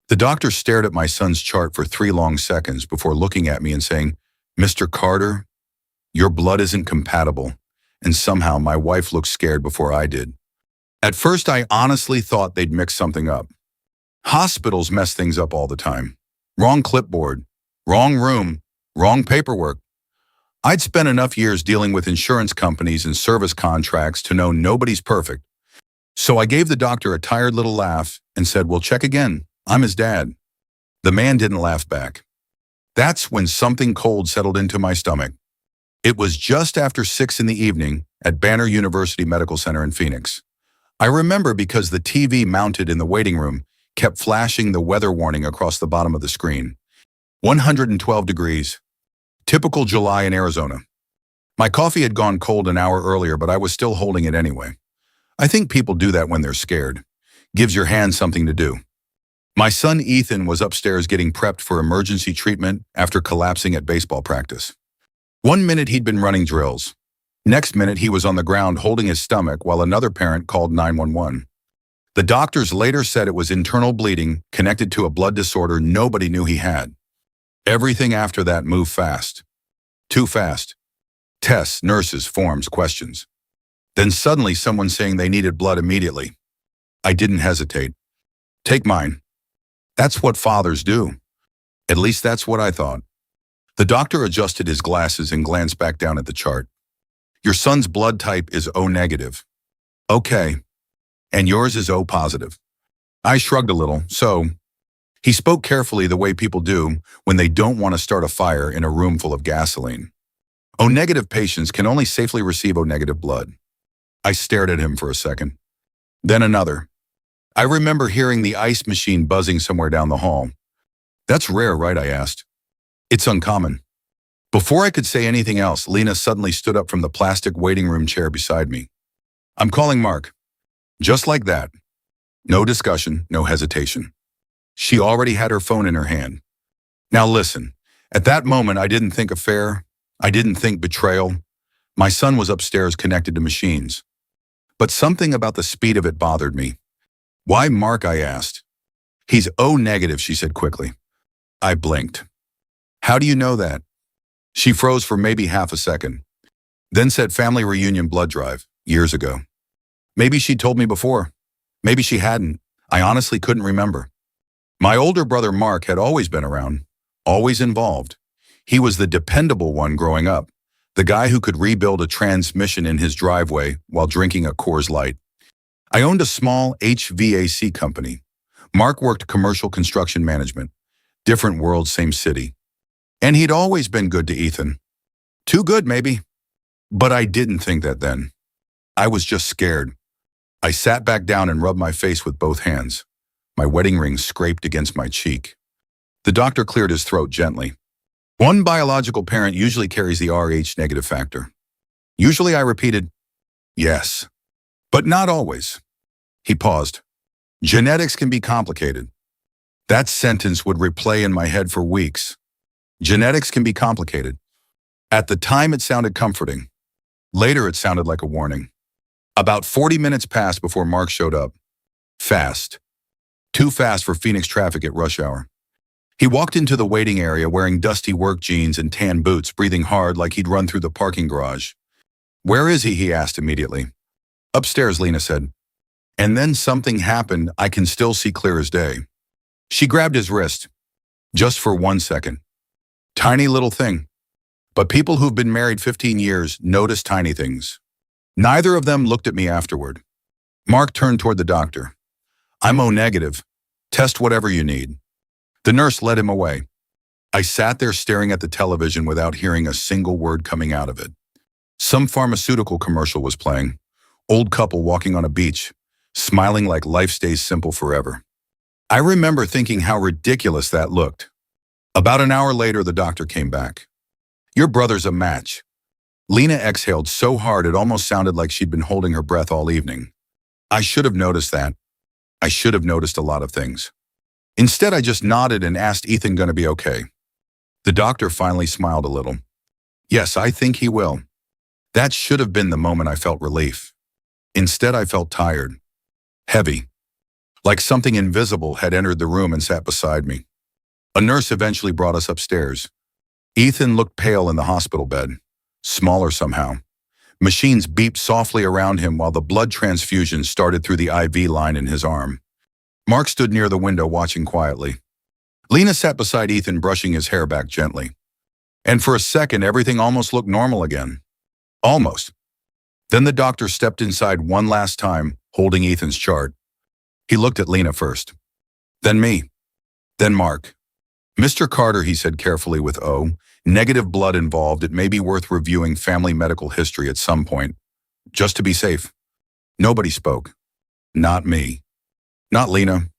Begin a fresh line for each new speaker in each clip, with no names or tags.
The doctor stared at my son's chart for 3 long seconds before looking at me and saying, "Mr. Carter, your blood isn't compatible." And somehow my wife looked scared before I did. At first, I honestly thought they'd mix something up. Hospitals mess things up all the time. Wrong clipboard, wrong room, wrong paperwork. I'd spent enough years dealing with insurance companies and service contracts to know nobody's perfect. So I gave the doctor a tired little laugh and said, "We'll check again. I'm his dad." The man didn't laugh back. That's when something cold settled into my stomach. It was just after 6 in the evening at Banner University Medical Center in Phoenix. I remember because the TV mounted in the waiting room kept flashing the weather warning across the bottom of the screen. 112 degrees. Typical July in Arizona. My coffee had gone cold an hour earlier, but I was still holding it anyway. I think people do that when they're scared. Gives your hand something to do. My son Ethan was upstairs getting prepped for emergency treatment after collapsing at baseball practice. 1 minute he'd been running drills. Next minute he was on the ground holding his stomach while another parent called 911. The doctors later said it was internal bleeding connected to a blood disorder nobody knew he had. Everything after that moved fast. Too fast. Tests, nurses, forms, questions. Then suddenly someone saying they needed blood immediately. I didn't hesitate. "Take mine." That's what fathers do. At least that's what I thought. The doctor adjusted his glasses and glanced back down at the chart. "Your son's blood type is O negative." "Okay. And yours is O positive." I shrugged a little. "So." He spoke carefully the way people do when they don't want to start a fire in a room full of gasoline. O negative patients can only safely receive O negative blood. I stared at him for a second. Then another. I remember hearing the ice machine buzzing somewhere down the hall. "That's rare, right?" I asked. "It's uncommon." Before I could say anything else, Lena suddenly stood up from the plastic waiting room chair beside me. "I'm calling Mark." Just like that. No discussion, no hesitation. She already had her phone in her hand. Now listen, at that moment I didn't think affair, I didn't think betrayal. My son was upstairs connected to machines. But something about the speed of it bothered me. "Why Mark?" I asked. "He's O negative," she said quickly. I blinked. "How do you know that?" She froze for maybe half a second, then said family reunion blood drive, years ago. Maybe she'd told me before. Maybe she hadn't. I honestly couldn't remember. My older brother Mark had always been around, always involved. He was the dependable one growing up, the guy who could rebuild a transmission in his driveway while drinking a Coors Light. I owned a small HVAC company. Mark worked commercial construction management. Different world, same city. And he'd always been good to Ethan. Too good, maybe. But I didn't think that then. I was just scared. I sat back down and rubbed my face with both hands. My wedding ring scraped against my cheek. The doctor cleared his throat gently. "One biological parent usually carries the Rh negative factor." Usually, I repeated, "Yes, but not always." He paused. "Genetics can be complicated." That sentence would replay in my head for weeks. Genetics can be complicated. At the time, it sounded comforting. Later, it sounded like a warning. About 40 minutes passed before Mark showed up. Fast. Too fast for Phoenix traffic at rush hour. He walked into the waiting area wearing dusty work jeans and tan boots, breathing hard like he'd run through the parking garage. "Where is he?" he asked immediately. "Upstairs," Lena said. And then something happened I can still see clear as day. She grabbed his wrist. Just for 1 second. Tiny little thing. But people who've been married 15 years notice tiny things. Neither of them looked at me afterward. Mark turned toward the doctor. "I'm O negative. Test whatever you need." The nurse led him away. I sat there staring at the television without hearing a single word coming out of it. Some pharmaceutical commercial was playing. Old couple walking on a beach, smiling like life stays simple forever. I remember thinking how ridiculous that looked. About an hour later, the doctor came back. "Your brother's a match." Lena exhaled so hard it almost sounded like she'd been holding her breath all evening. I should have noticed that. I should have noticed a lot of things. Instead, I just nodded and asked Ethan gonna be okay. The doctor finally smiled a little. "Yes, I think he will." That should have been the moment I felt relief. Instead, I felt tired. Heavy. like something invisible had entered the room and sat beside me. A nurse eventually brought us upstairs. Ethan looked pale in the hospital bed, smaller somehow. Machines beeped softly around him while the blood transfusion started through the IV line in his arm. Mark stood near the window watching quietly. Lena sat beside Ethan brushing his hair back gently. And for a second, everything almost looked normal again. Almost. Then the doctor stepped inside one last time, holding Ethan's chart. He looked at Lena first. Then me. Then Mark. "Mr. Carter," he said carefully with O, "negative blood involved. It may be worth reviewing family medical history at some point, just to be safe." Nobody spoke. Not me. Not Lena.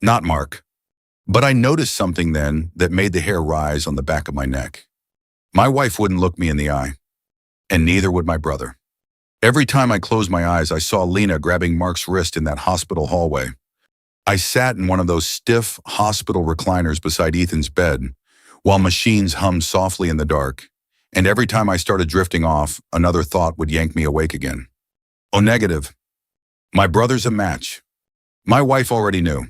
Not Mark. But I noticed something then that made the hair rise on the back of my neck. My wife wouldn't look me in the eye, and neither would my brother. Every time I closed my eyes, I saw Lena grabbing Mark's wrist in that hospital hallway. I sat in one of those stiff hospital recliners beside Ethan's bed, while machines hummed softly in the dark, and every time I started drifting off, another thought would yank me awake again. O negative. My brother's a match. My wife already knew.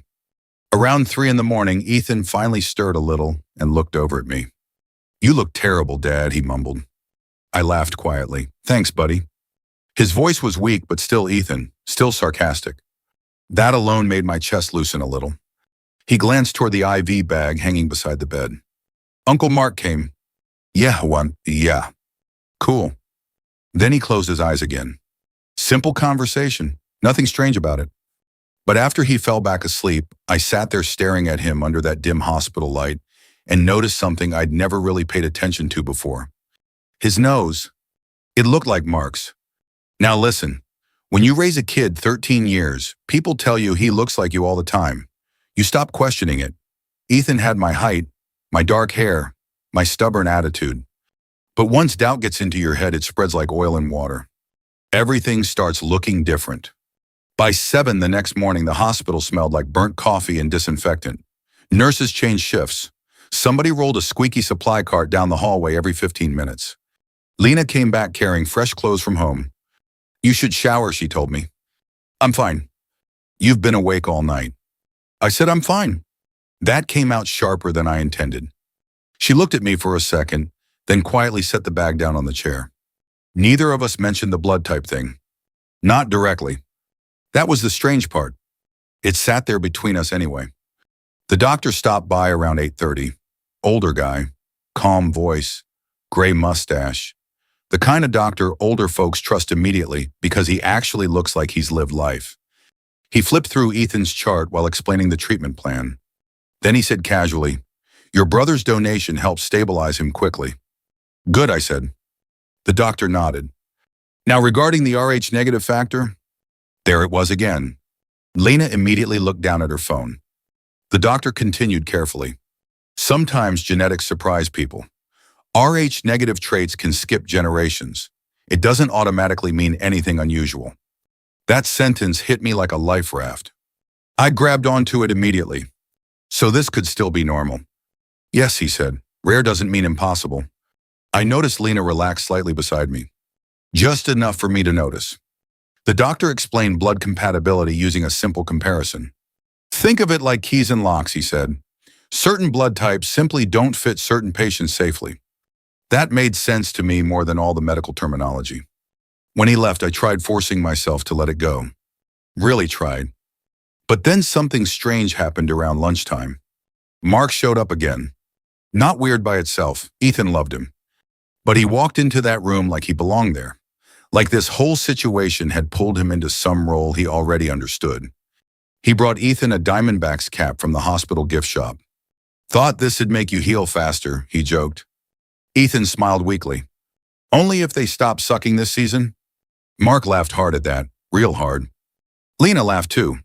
Around 3 in the morning, Ethan finally stirred a little and looked over at me. "You look terrible, Dad," he mumbled. I laughed quietly. "Thanks, buddy." His voice was weak, but still Ethan, still sarcastic. That alone made my chest loosen a little. He glanced toward the IV bag hanging beside the bed. "Uncle Mark came." Yeah. Cool." Then he closed his eyes again. Simple conversation, nothing strange about it. But after he fell back asleep, I sat there staring at him under that dim hospital light and noticed something I'd never really paid attention to before. His nose. It looked like Mark's. Now listen, when you raise a kid 13 years, people tell you he looks like you all the time. You stop questioning it. Ethan had my height, my dark hair, my stubborn attitude. But once doubt gets into your head, it spreads like oil in water. Everything starts looking different. By 7 the next morning, the hospital smelled like burnt coffee and disinfectant. Nurses changed shifts. Somebody rolled a squeaky supply cart down the hallway every 15 minutes. Lena came back carrying fresh clothes from home. "You should shower," she told me. "I'm fine." "You've been awake all night." I said, "I'm fine." That came out sharper than I intended. She looked at me for a second, then quietly set the bag down on the chair. Neither of us mentioned the blood type thing. Not directly. That was the strange part. It sat there between us anyway. The doctor stopped by around 8:30. Older guy, calm voice, gray mustache. The kind of doctor older folks trust immediately because he actually looks like he's lived life. He flipped through Ethan's chart while explaining the treatment plan. Then he said casually, "Your brother's donation helped stabilize him quickly." "Good," I said. The doctor nodded. "Now regarding the Rh negative factor," there it was again. Lena immediately looked down at her phone. The doctor continued carefully. "Sometimes genetics surprise people. Rh negative traits can skip generations. It doesn't automatically mean anything unusual." That sentence hit me like a life raft. I grabbed onto it immediately. So this could still be normal. "Yes," he said. "Rare doesn't mean impossible." I noticed Lena relax slightly beside me. Just enough for me to notice. The doctor explained blood compatibility using a simple comparison. "Think of it like keys and locks," he said. "Certain blood types simply don't fit certain patients safely." That made sense to me more than all the medical terminology. When he left, I tried forcing myself to let it go. Really tried. But then something strange happened around lunchtime. Mark showed up again. Not weird by itself. Ethan loved him. But he walked into that room like he belonged there. Like this whole situation had pulled him into some role he already understood. He brought Ethan a Diamondbacks cap from the hospital gift shop. "Thought this'd make you heal faster," he joked. Ethan smiled weakly. "Only if they stop sucking this season?" Mark laughed hard at that, real hard. Lena laughed too.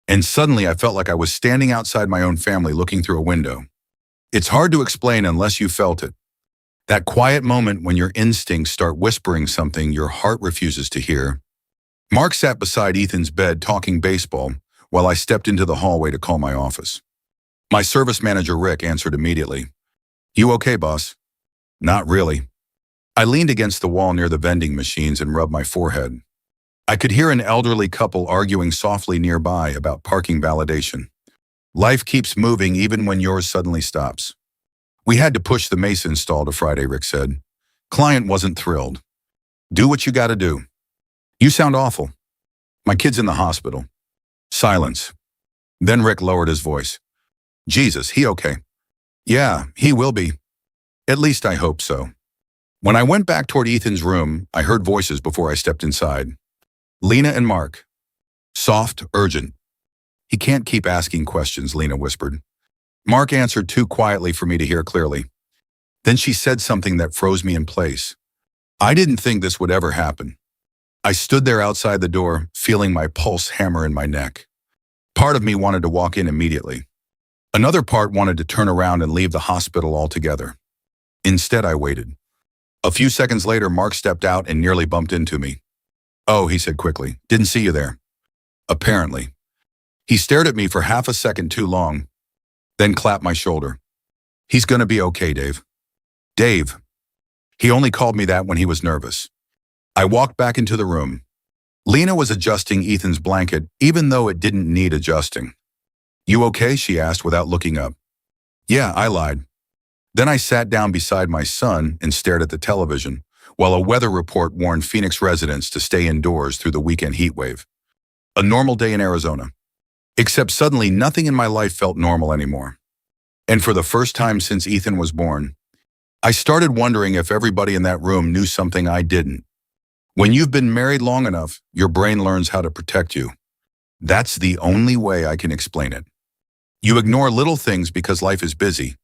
And suddenly I felt like I was standing outside my own family looking through a window. It's hard to explain unless you felt it. That quiet moment when your instincts start whispering something your heart refuses to hear. Mark sat beside Ethan's bed talking baseball while I stepped into the hallway to call my office. My service manager, Rick, answered immediately. "You okay, boss?" "Not really." I leaned against the wall near the vending machines and rubbed my forehead. I could hear an elderly couple arguing softly nearby about parking validation. Life keeps moving even when yours suddenly stops. We had to push the mace install to Friday, Rick said. Client wasn't thrilled. Do what you gotta do. You sound awful. My kid's in the hospital. Silence. Then Rick lowered his voice. Jesus, he okay? Yeah, he will be. At least I hope so. When I went back toward Ethan's room, I heard voices before I stepped inside. Lena and Mark. Soft, urgent. He can't keep asking questions, Lena whispered. Mark answered too quietly for me to hear clearly. Then she said something that froze me in place. I didn't think this would ever happen. I stood there outside the door, feeling my pulse hammer in my neck. Part of me wanted to walk in immediately. Another part wanted to turn around and leave the hospital altogether. Instead, I waited. A few seconds later, Mark stepped out and nearly bumped into me. Oh, he said quickly, didn't see you there. Apparently. He stared at me for half a second too long, then clapped my shoulder. He's gonna be okay, Dave. Dave. He only called me that when he was nervous. I walked back into the room. Lena was adjusting Ethan's blanket, even though it didn't need adjusting. You okay? She asked without looking up. Yeah, I lied. Then I sat down beside my son and stared at the television, while a weather report warned Phoenix residents to stay indoors through the weekend heat wave. A normal day in Arizona. Except suddenly nothing in my life felt normal anymore. And for the first time since Ethan was born, I started wondering if everybody in that room knew something I didn't. When you've been married long enough, your brain learns how to protect you. That's the only way I can explain it. You ignore little things because life is busy.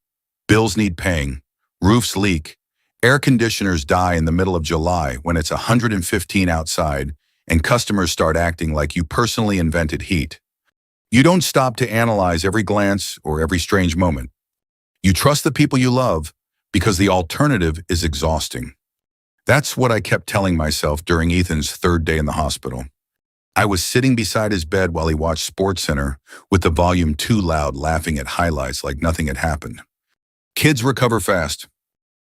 Bills need paying, roofs leak, air conditioners die in the middle of July when it's 115 outside and customers start acting like you personally invented heat. You don't stop to analyze every glance or every strange moment. You trust the people you love because the alternative is exhausting. That's what I kept telling myself during Ethan's third day in the hospital. I was sitting beside his bed while he watched SportsCenter with the volume too loud, laughing at highlights like nothing had happened. Kids recover fast.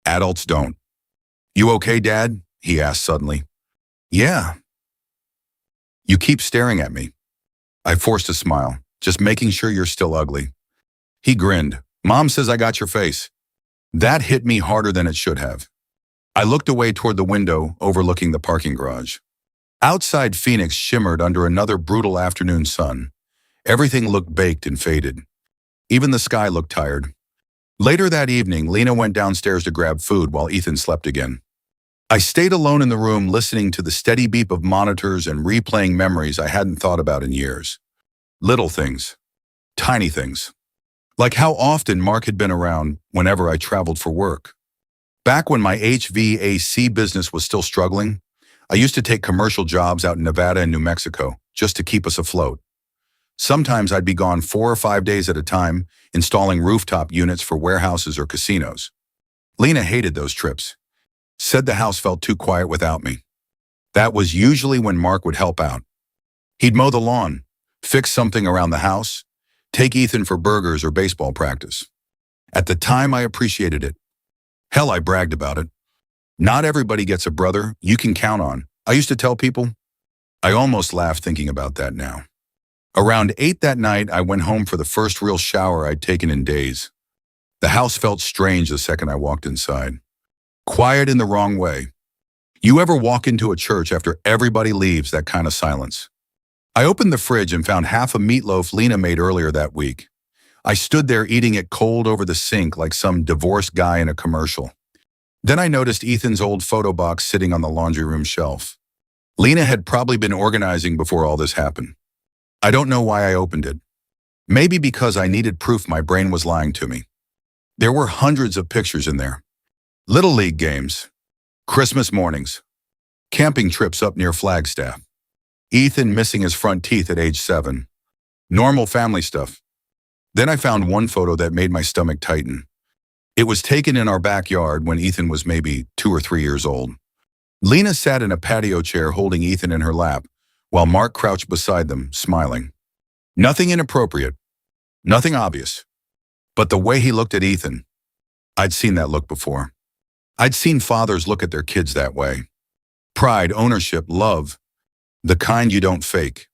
Adults don't. You okay, Dad? He asked suddenly. Yeah. You keep staring at me. I forced a smile, just making sure you're still ugly. He grinned. Mom says I got your face. That hit me harder than it should have. I looked away toward the window overlooking the parking garage. Outside Phoenix shimmered under another brutal afternoon sun. Everything looked baked and faded. Even the sky looked tired. Later that evening, Lena went downstairs to grab food while Ethan slept again. I stayed alone in the room listening to the steady beep of monitors and replaying memories I hadn't thought about in years. Little things. Tiny things. Like how often Mark had been around whenever I traveled for work. Back when my HVAC business was still struggling, I used to take commercial jobs out in Nevada and New Mexico just to keep us afloat. Sometimes I'd be gone 4 or 5 days at a time, installing rooftop units for warehouses or casinos. Lena hated those trips. Said the house felt too quiet without me. That was usually when Mark would help out. He'd mow the lawn, fix something around the house, take Ethan for burgers or baseball practice. At the time, I appreciated it. Hell, I bragged about it. Not everybody gets a brother you can count on, I used to tell people. I almost laugh thinking about that now. Around 8 that night, I went home for the first real shower I'd taken in days. The house felt strange the second I walked inside. Quiet in the wrong way. You ever walk into a church after everybody leaves, that kind of silence? I opened the fridge and found half a meatloaf Lena made earlier that week. I stood there eating it cold over the sink like some divorced guy in a commercial. Then I noticed Ethan's old photo box sitting on the laundry room shelf. Lena had probably been organizing before all this happened. I don't know why I opened it. Maybe because I needed proof my brain was lying to me. There were hundreds of pictures in there. Little League games, Christmas mornings, camping trips up near Flagstaff, Ethan missing his front teeth at age 7, normal family stuff. Then I found one photo that made my stomach tighten. It was taken in our backyard when Ethan was maybe 2 or 3 years old. Lena sat in a patio chair holding Ethan in her lap, while Mark crouched beside them, smiling. Nothing inappropriate, nothing obvious. But the way he looked at Ethan, I'd seen that look before. I'd seen fathers look at their kids that way. Pride, ownership, love. The kind you don't fake.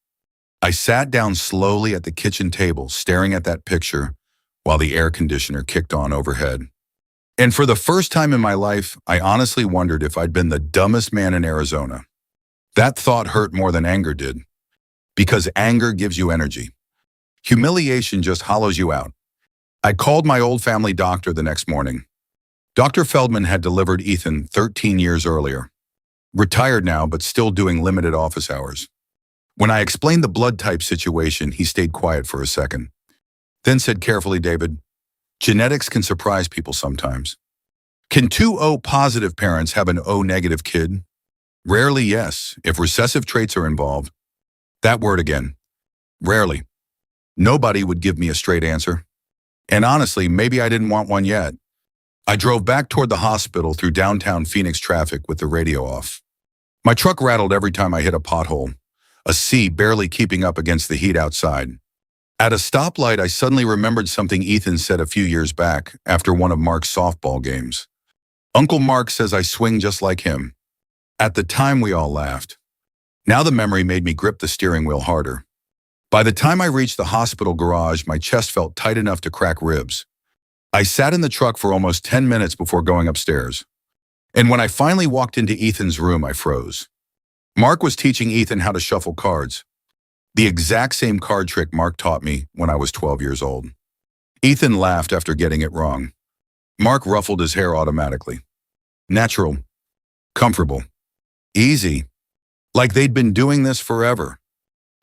I sat down slowly at the kitchen table, staring at that picture while the air conditioner kicked on overhead. And for the first time in my life, I honestly wondered if I'd been the dumbest man in Arizona. That thought hurt more than anger did, because anger gives you energy. Humiliation just hollows you out. I called my old family doctor the next morning. Dr. Feldman had delivered Ethan 13 years earlier. Retired now, but still doing limited office hours. When I explained the blood type situation, he stayed quiet for a second. Then said carefully, "David, genetics can surprise people sometimes. Can two O positive parents have an O negative kid? Rarely, yes, if recessive traits are involved." That word again. Rarely. Nobody would give me a straight answer. And honestly, maybe I didn't want one yet. I drove back toward the hospital through downtown Phoenix traffic with the radio off. My truck rattled every time I hit a pothole, a sea barely keeping up against the heat outside. At a stoplight, I suddenly remembered something Ethan said a few years back after one of Mark's softball games. "Uncle Mark says I swing just like him." At the time, we all laughed. Now the memory made me grip the steering wheel harder. By the time I reached the hospital garage, my chest felt tight enough to crack ribs. I sat in the truck for almost 10 minutes before going upstairs. And when I finally walked into Ethan's room, I froze. Mark was teaching Ethan how to shuffle cards. The exact same card trick Mark taught me when I was 12 years old. Ethan laughed after getting it wrong. Mark ruffled his hair automatically. Natural. Comfortable. Easy. Like they'd been doing this forever.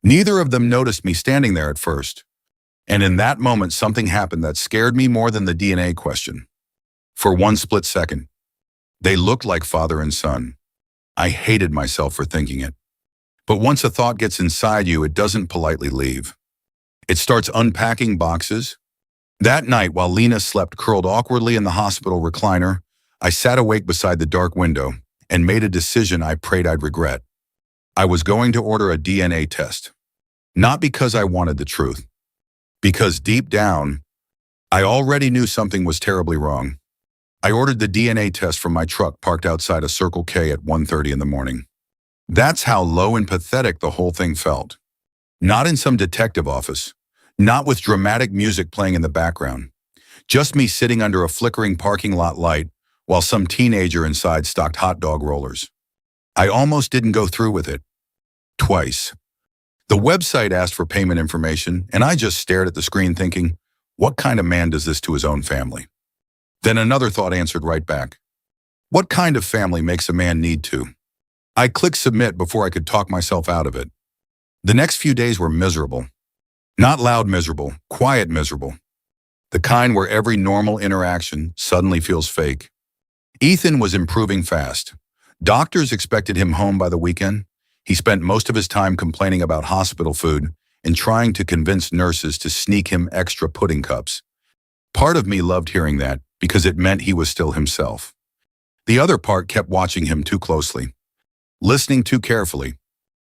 Neither of them noticed me standing there at first. And in that moment, something happened that scared me more than the DNA question. For one split second, they looked like father and son. I hated myself for thinking it. But once a thought gets inside you, it doesn't politely leave. It starts unpacking boxes. That night, while Lena slept curled awkwardly in the hospital recliner, I sat awake beside the dark window and made a decision I prayed I'd regret. I was going to order a DNA test. Not because I wanted the truth. Because deep down, I already knew something was terribly wrong. I ordered the DNA test from my truck parked outside a Circle K at 1:30 in the morning. That's how low and pathetic the whole thing felt. Not in some detective office. Not with dramatic music playing in the background. Just me sitting under a flickering parking lot light while some teenager inside stocked hot dog rollers. I almost didn't go through with it. Twice. The website asked for payment information, and I just stared at the screen thinking, what kind of man does this to his own family? Then another thought answered right back. What kind of family makes a man need to? I clicked submit before I could talk myself out of it. The next few days were miserable. Not loud miserable, quiet miserable. The kind where every normal interaction suddenly feels fake. Ethan was improving fast. Doctors expected him home by the weekend. He spent most of his time complaining about hospital food and trying to convince nurses to sneak him extra pudding cups. Part of me loved hearing that because it meant he was still himself. The other part kept watching him too closely, listening too carefully,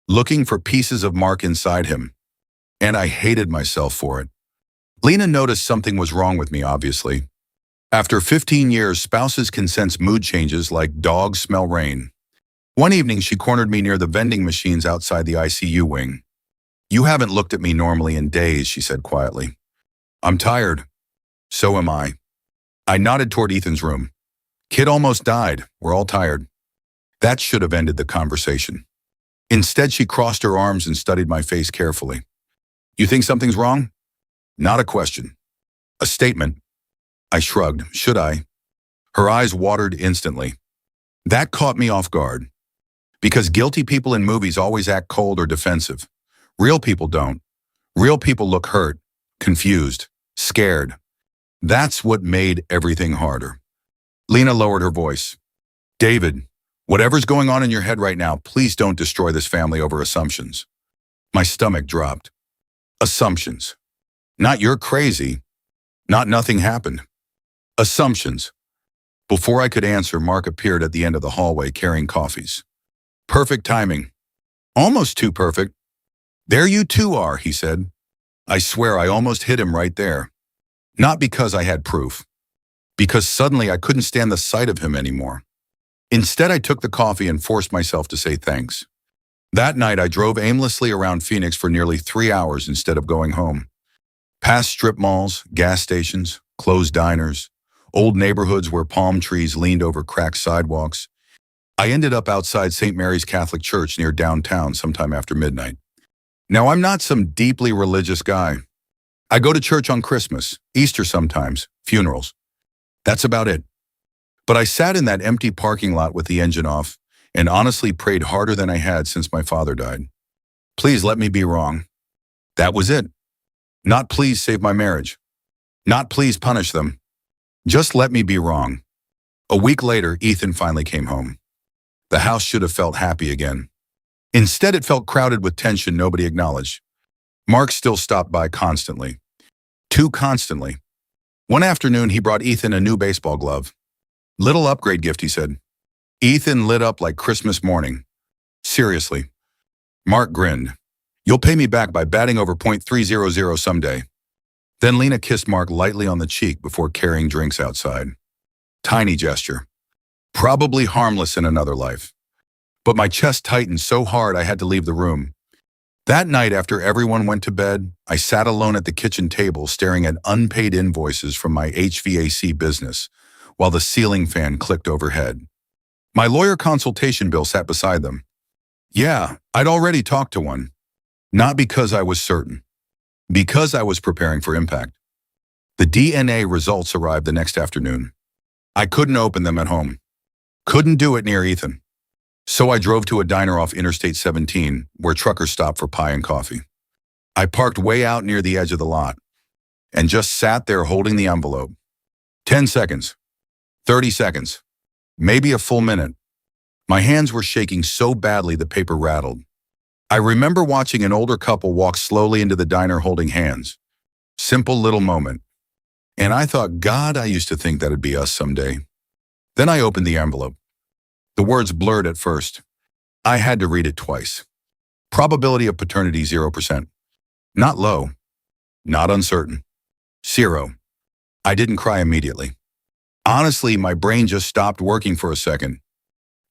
looking for pieces of Mark inside him. And I hated myself for it. Lena noticed something was wrong with me, obviously. After 15 years, spouses can sense mood changes like dogs smell rain. One evening, she cornered me near the vending machines outside the ICU wing. "You haven't looked at me normally in days," she said quietly. "I'm tired." "So am I." I nodded toward Ethan's room. "Kid almost died. We're all tired." That should have ended the conversation. Instead, she crossed her arms and studied my face carefully. "You think something's wrong?" Not a question. A statement. I shrugged. Should I? Her eyes watered instantly. That caught me off guard. Because guilty people in movies always act cold or defensive. Real people don't. Real people look hurt, confused, scared. That's what made everything harder. Lena lowered her voice. "David, whatever's going on in your head right now, please don't destroy this family over assumptions." My stomach dropped. Assumptions. Not you're crazy. Not nothing happened. Assumptions. Before I could answer, Mark appeared at the end of the hallway carrying coffees. Perfect timing. Almost too perfect. "There you two are," he said. I swear I almost hit him right there. Not because I had proof. Because suddenly I couldn't stand the sight of him anymore. Instead, I took the coffee and forced myself to say thanks. That night, I drove aimlessly around Phoenix for nearly 3 hours instead of going home. Past strip malls, gas stations, closed diners, old neighborhoods where palm trees leaned over cracked sidewalks. I ended up outside St. Mary's Catholic Church near downtown sometime after midnight. Now, I'm not some deeply religious guy. I go to church on Christmas, Easter sometimes, funerals. That's about it. But I sat in that empty parking lot with the engine off and honestly prayed harder than I had since my father died. Please let me be wrong. That was it. Not please save my marriage. Not please punish them. Just let me be wrong. A week later, Ethan finally came home. The house should have felt happy again. Instead, it felt crowded with tension nobody acknowledged. Mark still stopped by constantly. Too constantly. One afternoon, he brought Ethan a new baseball glove. Little upgrade gift, he said. Ethan lit up like Christmas morning. Seriously. Mark grinned. You'll pay me back by batting over .300 someday. Then Lena kissed Mark lightly on the cheek before carrying drinks outside. Tiny gesture. Probably harmless in another life. But my chest tightened so hard I had to leave the room. That night, after everyone went to bed, I sat alone at the kitchen table staring at unpaid invoices from my HVAC business, while the ceiling fan clicked overhead. My lawyer consultation bill sat beside them. Yeah, I'd already talked to one. Not because I was certain. Because I was preparing for impact. The DNA results arrived the next afternoon. I couldn't open them at home. Couldn't do it near Ethan. So I drove to a diner off Interstate 17, where truckers stop for pie and coffee. I parked way out near the edge of the lot and just sat there holding the envelope. 10 seconds. 30 seconds, maybe a full minute. My hands were shaking so badly the paper rattled. I remember watching an older couple walk slowly into the diner holding hands. Simple little moment. And I thought, God, I used to think that'd be us someday. Then I opened the envelope. The words blurred at first. I had to read it twice. Probability of paternity 0%. Not low. Not uncertain. 0. I didn't cry immediately. Honestly, my brain just stopped working for a second.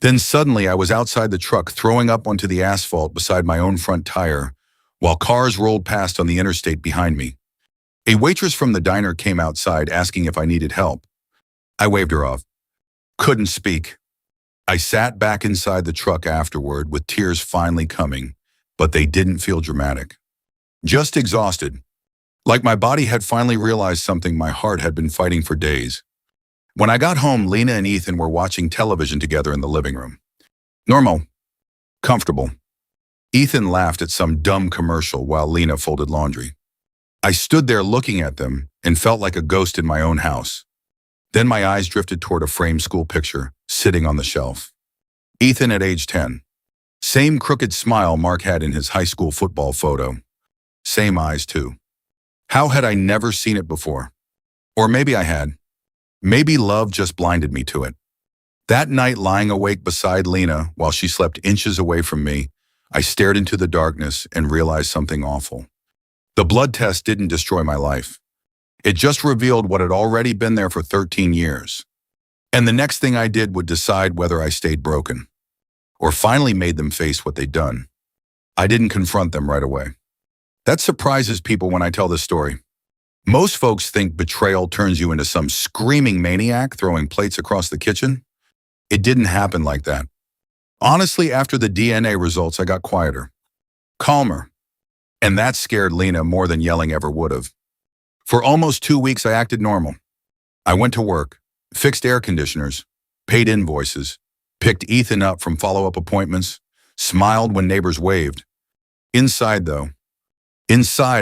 Then suddenly I was outside the truck throwing up onto the asphalt beside my own front tire, while cars rolled past on the interstate behind me. A waitress from the diner came outside asking if I needed help. I waved her off. Couldn't speak. I sat back inside the truck afterward with tears finally coming, but they didn't feel dramatic. Just exhausted. Like my body had finally realized something my heart had been fighting for days. When I got home, Lena and Ethan were watching television together in the living room. Normal. Comfortable. Ethan laughed at some dumb commercial while Lena folded laundry. I stood there looking at them and felt like a ghost in my own house. Then my eyes drifted toward a framed school picture sitting on the shelf. Ethan at age 10. Same crooked smile Mark had in his high school football photo. Same eyes, too. How had I never seen it before? Or maybe I had. Maybe love just blinded me to it. That night, lying awake beside Lena while she slept inches away from me, I stared into the darkness and realized something awful. The blood test didn't destroy my life. It just revealed what had already been there for 13 years. And the next thing I did would decide whether I stayed broken, or finally made them face what they'd done. I didn't confront them right away. That surprises people when I tell this story. Most folks think betrayal turns you into some screaming maniac throwing plates across the kitchen. It didn't happen like that. Honestly, after the DNA results, I got quieter, calmer, and that scared Lena more than yelling ever would have. For almost 2 weeks, I acted normal. I went to work, fixed air conditioners, paid invoices, picked Ethan up from follow-up appointments, smiled when neighbors waved. Inside,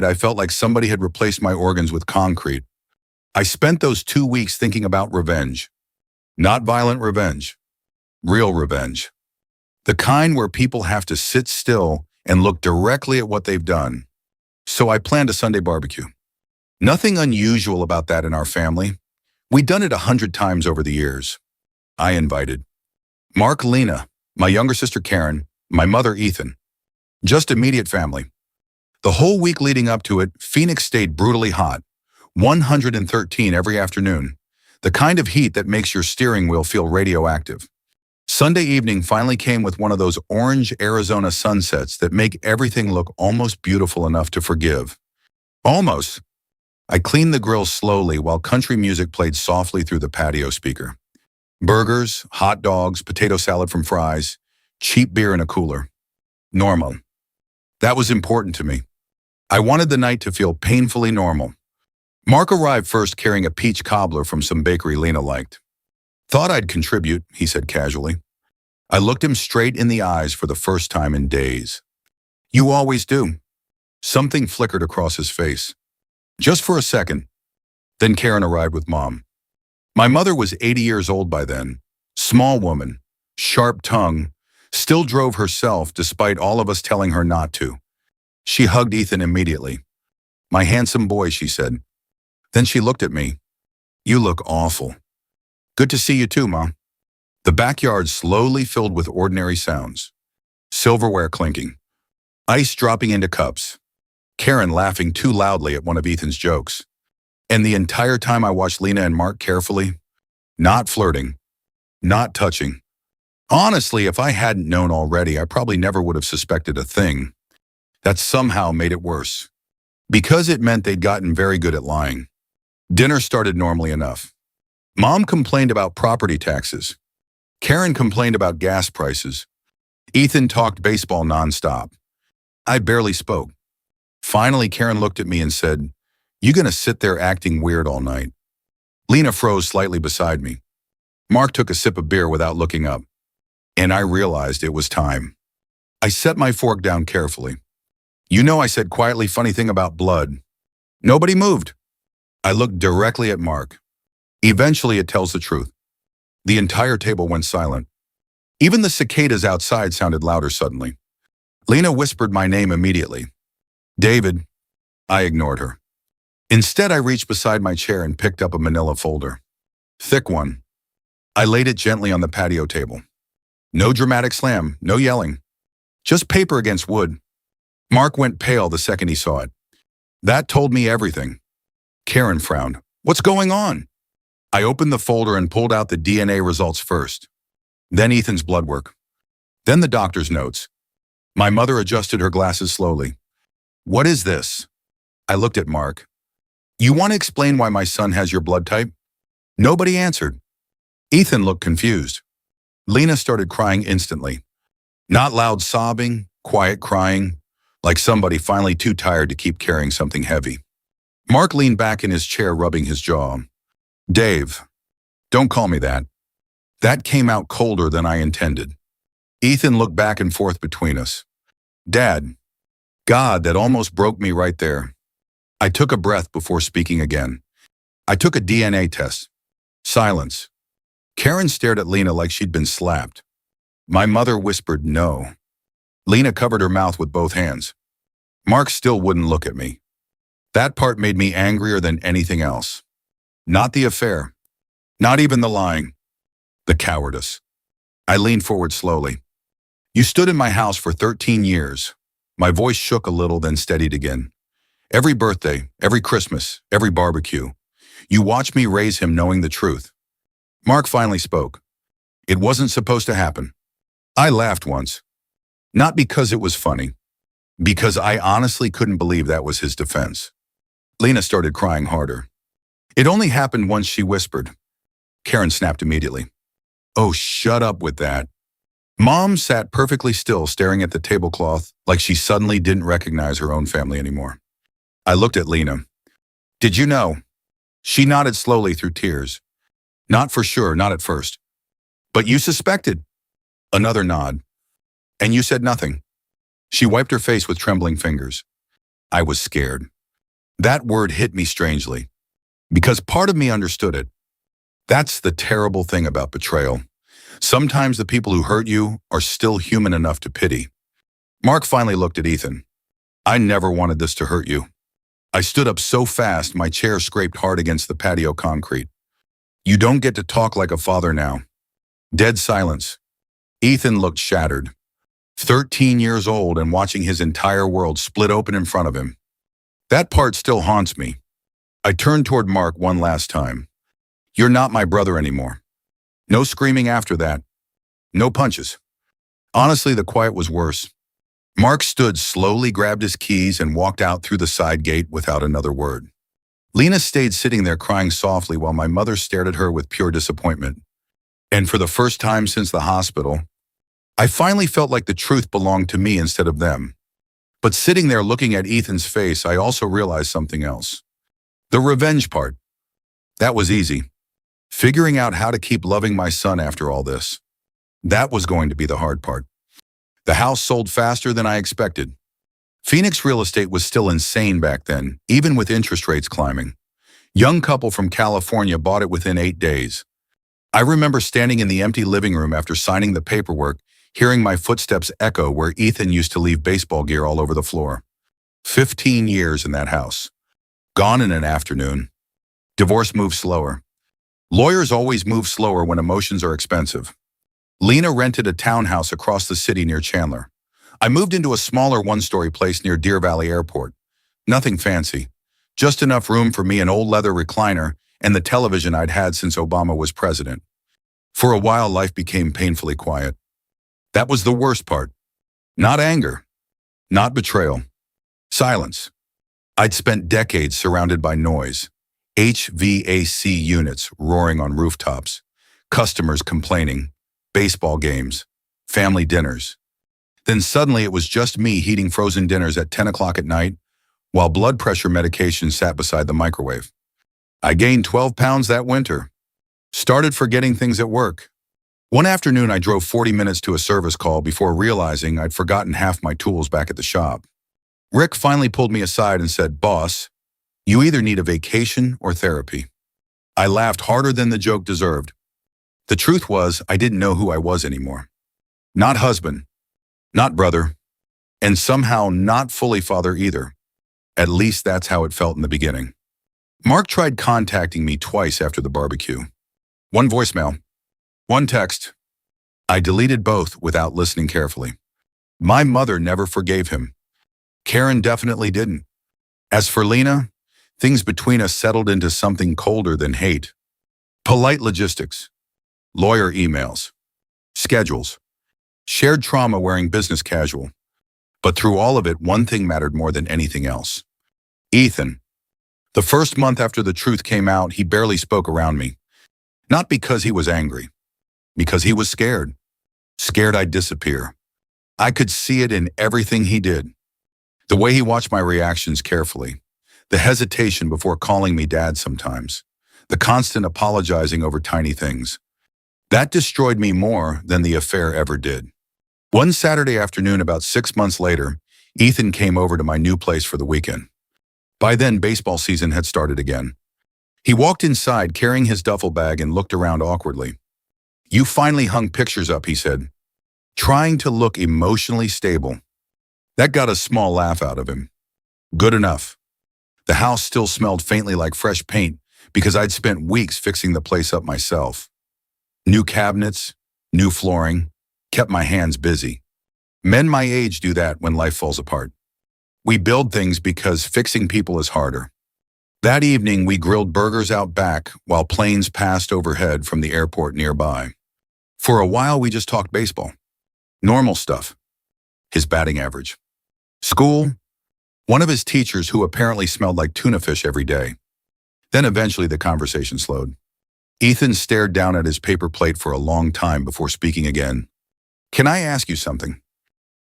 I felt like somebody had replaced my organs with concrete. I spent those 2 weeks thinking about revenge. Not violent revenge. Real revenge. The kind where people have to sit still and look directly at what they've done. So I planned a Sunday barbecue. Nothing unusual about that in our family. We'd done it 100 times over the years. I invited Mark, Lena, my younger sister Karen, my mother Ethan. Just immediate family. The whole week leading up to it, Phoenix stayed brutally hot, 113 every afternoon, the kind of heat that makes your steering wheel feel radioactive. Sunday evening finally came with one of those orange Arizona sunsets that make everything look almost beautiful enough to forgive. Almost. I cleaned the grill slowly while country music played softly through the patio speaker. Burgers, hot dogs, potato salad from Fry's, cheap beer in a cooler. Normal. That was important to me. I wanted the night to feel painfully normal. Mark arrived first carrying a peach cobbler from some bakery Lena liked. "Thought I'd contribute," he said casually. I looked him straight in the eyes for the first time in days. "You always do." Something flickered across his face. Just for a second. Then Karen arrived with Mom. My mother was 80 years old by then. Small woman, sharp tongue, still drove herself despite all of us telling her not to. She hugged Ethan immediately. "My handsome boy," she said. Then she looked at me. "You look awful." "Good to see you too, Mom." The backyard slowly filled with ordinary sounds. Silverware clinking. Ice dropping into cups. Karen laughing too loudly at one of Ethan's jokes. And the entire time I watched Lena and Mark carefully. Not flirting. Not touching. Honestly, if I hadn't known already, I probably never would have suspected a thing. That somehow made it worse. Because it meant they'd gotten very good at lying. Dinner started normally enough. Mom complained about property taxes. Karen complained about gas prices. Ethan talked baseball nonstop. I barely spoke. Finally, Karen looked at me and said, "You gonna sit there acting weird all night?" Lena froze slightly beside me. Mark took a sip of beer without looking up. And I realized it was time. I set my fork down carefully. "You know I said quietly funny thing about blood." Nobody moved. I looked directly at Mark. Eventually it tells the truth. The entire table went silent. Even the cicadas outside sounded louder suddenly. Lena whispered my name immediately. "David." I ignored her. Instead, I reached beside my chair and picked up a manila folder. Thick one. I laid it gently on the patio table. No dramatic slam, no yelling. Just paper against wood. Mark went pale the second he saw it. That told me everything. Karen frowned. "What's going on?" I opened the folder and pulled out the DNA results first. Then Ethan's blood work. Then the doctor's notes. My mother adjusted her glasses slowly. "What is this?" I looked at Mark. "You want to explain why my son has your blood type?" Nobody answered. Ethan looked confused. Lena started crying instantly. Not loud sobbing, quiet crying, like somebody finally too tired to keep carrying something heavy. Mark leaned back in his chair, rubbing his jaw. "Dave, don't call me that." That came out colder than I intended. Ethan looked back and forth between us. "Dad." God, that almost broke me right there. I took a breath before speaking again. "I took a DNA test." Silence. Karen stared at Lena like she'd been slapped. My mother whispered no. Lena covered her mouth with both hands. Mark still wouldn't look at me. That part made me angrier than anything else. Not the affair. Not even the lying. The cowardice. I leaned forward slowly. "You stood in my house for 13 years. My voice shook a little, then steadied again. "Every birthday, every Christmas, every barbecue. You watched me raise him knowing the truth." Mark finally spoke. "It wasn't supposed to happen." I laughed once. Not because it was funny. Because I honestly couldn't believe that was his defense. Lena started crying harder. "It only happened once," she whispered. Karen snapped immediately. "Oh, shut up with that." Mom sat perfectly still, staring at the tablecloth like she suddenly didn't recognize her own family anymore. I looked at Lena. "Did you know?" She nodded slowly through tears. "Not for sure, not at first." "But you suspected." Another nod. "And you said nothing." She wiped her face with trembling fingers. I was scared. That word hit me strangely. Because part of me understood it. That's the terrible thing about betrayal. Sometimes the people who hurt you are still human enough to pity. Mark finally looked at Ethan. "I never wanted this to hurt you." I stood up so fast my chair scraped hard against the patio concrete. "You don't get to talk like a father now." Dead silence. Ethan looked shattered. 13 years old and watching his entire world split open in front of him. That part still haunts me. I turned toward Mark one last time. "You're not my brother anymore." No screaming after that. No punches. Honestly, the quiet was worse. Mark stood slowly, grabbed his keys, and walked out through the side gate without another word. Lena stayed sitting there crying softly while my mother stared at her with pure disappointment. And for the first time since the hospital, I finally felt like the truth belonged to me instead of them. But sitting there looking at Ethan's face, I also realized something else. The revenge part. That was easy. Figuring out how to keep loving my son after all this. That was going to be the hard part. The house sold faster than I expected. Phoenix real estate was still insane back then, even with interest rates climbing. Young couple from California bought it within 8 days. I remember standing in the empty living room after signing the paperwork, hearing my footsteps echo where Ethan used to leave baseball gear all over the floor. 15 years in that house. Gone in an afternoon. Divorce moves slower. Lawyers always move slower when emotions are expensive. Lena rented a townhouse across the city near Chandler. I moved into a smaller one-story place near Deer Valley Airport. Nothing fancy. Just enough room for me, an old leather recliner, and the television I'd had since Obama was president. For a while, life became painfully quiet. That was the worst part. Not anger. Not betrayal. Silence. I'd spent decades surrounded by noise. HVAC units roaring on rooftops. Customers complaining. Baseball games. Family dinners. Then suddenly it was just me heating frozen dinners at 10 o'clock at night, while blood pressure medication sat beside the microwave. I gained 12 pounds that winter. Started forgetting things at work. One afternoon I drove 40 minutes to a service call before realizing I'd forgotten half my tools back at the shop. Rick finally pulled me aside and said, "Boss, you either need a vacation or therapy." I laughed harder than the joke deserved. The truth was, I didn't know who I was anymore. Not husband. Not brother, and somehow not fully father either. At least that's how it felt in the beginning. Mark tried contacting me twice after the barbecue. One voicemail, one text. I deleted both without listening carefully. My mother never forgave him. Karen definitely didn't. As for Lena, things between us settled into something colder than hate. Polite logistics, lawyer emails, schedules. Shared trauma wearing business casual. But through all of it, one thing mattered more than anything else. Ethan. The first month after the truth came out, he barely spoke around me. Not because he was angry. Because he was scared. Scared I'd disappear. I could see it in everything he did. The way he watched my reactions carefully. The hesitation before calling me dad sometimes. The constant apologizing over tiny things. That destroyed me more than the affair ever did. One Saturday afternoon, about 6 months later, Ethan came over to my new place for the weekend. By then, baseball season had started again. He walked inside carrying his duffel bag and looked around awkwardly. "You finally hung pictures up," he said, trying to look emotionally stable. That got a small laugh out of him. Good enough. The house still smelled faintly like fresh paint because I'd spent weeks fixing the place up myself. New cabinets, new flooring, kept my hands busy. Men my age do that when life falls apart. We build things because fixing people is harder. That evening, we grilled burgers out back while planes passed overhead from the airport nearby. For a while, we just talked baseball. Normal stuff. His batting average. School. One of his teachers who apparently smelled like tuna fish every day. Then eventually the conversation slowed. Ethan stared down at his paper plate for a long time before speaking again. "Can I ask you something?"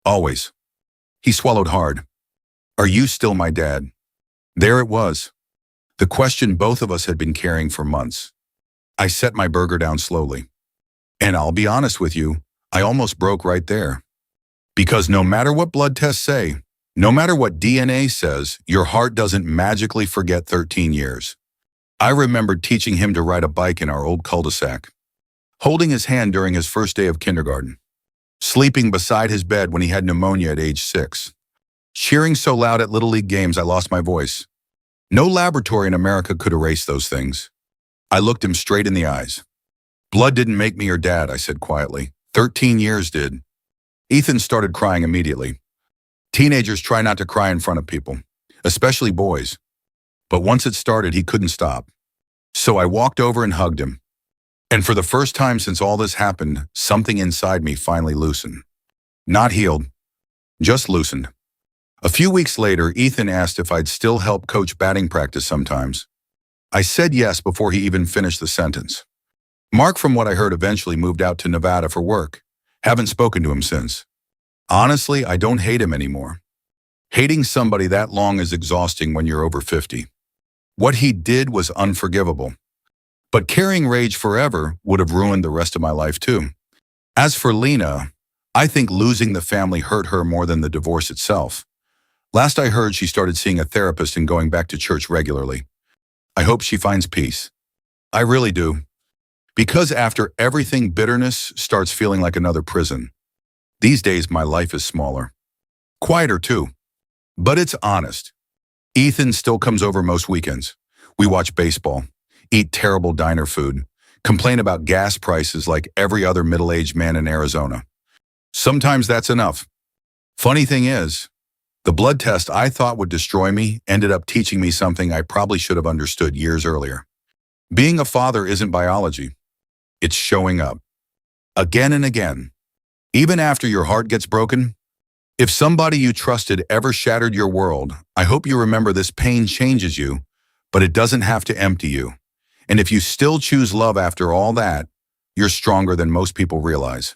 "Always." He swallowed hard. "Are you still my dad?" There it was. The question both of us had been carrying for months. I set my burger down slowly. And I'll be honest with you, I almost broke right there. Because no matter what blood tests say, no matter what DNA says, your heart doesn't magically forget 13 years. I remembered teaching him to ride a bike in our old cul-de-sac. Holding his hand during his first day of kindergarten. Sleeping beside his bed when he had pneumonia at age 6. Cheering so loud at Little League games I lost my voice. No laboratory in America could erase those things. I looked him straight in the eyes. "Blood didn't make me your dad," I said quietly. 13 years did. Ethan started crying immediately. Teenagers try not to cry in front of people, especially boys. But once it started, he couldn't stop. So I walked over and hugged him. And for the first time since all this happened, something inside me finally loosened. Not healed, just loosened. A few weeks later, Ethan asked if I'd still help coach batting practice sometimes. I said yes before he even finished the sentence. Mark, from what I heard, eventually moved out to Nevada for work. Haven't spoken to him since. Honestly, I don't hate him anymore. Hating somebody that long is exhausting when you're over 50. What he did was unforgivable. But carrying rage forever would have ruined the rest of my life too. As for Lena, I think losing the family hurt her more than the divorce itself. Last I heard, she started seeing a therapist and going back to church regularly. I hope she finds peace. I really do. Because after everything, bitterness starts feeling like another prison. These days, my life is smaller. Quieter too. But it's honest. Ethan still comes over most weekends. We watch baseball, eat terrible diner food, complain about gas prices like every other middle-aged man in Arizona. Sometimes that's enough. Funny thing is, the blood test I thought would destroy me ended up teaching me something I probably should have understood years earlier. Being a father isn't biology. It's showing up. Again and again. Even after your heart gets broken. If somebody you trusted ever shattered your world, I hope you remember this pain changes you, but it doesn't have to empty you. And if you still choose love after all that, you're stronger than most people realize.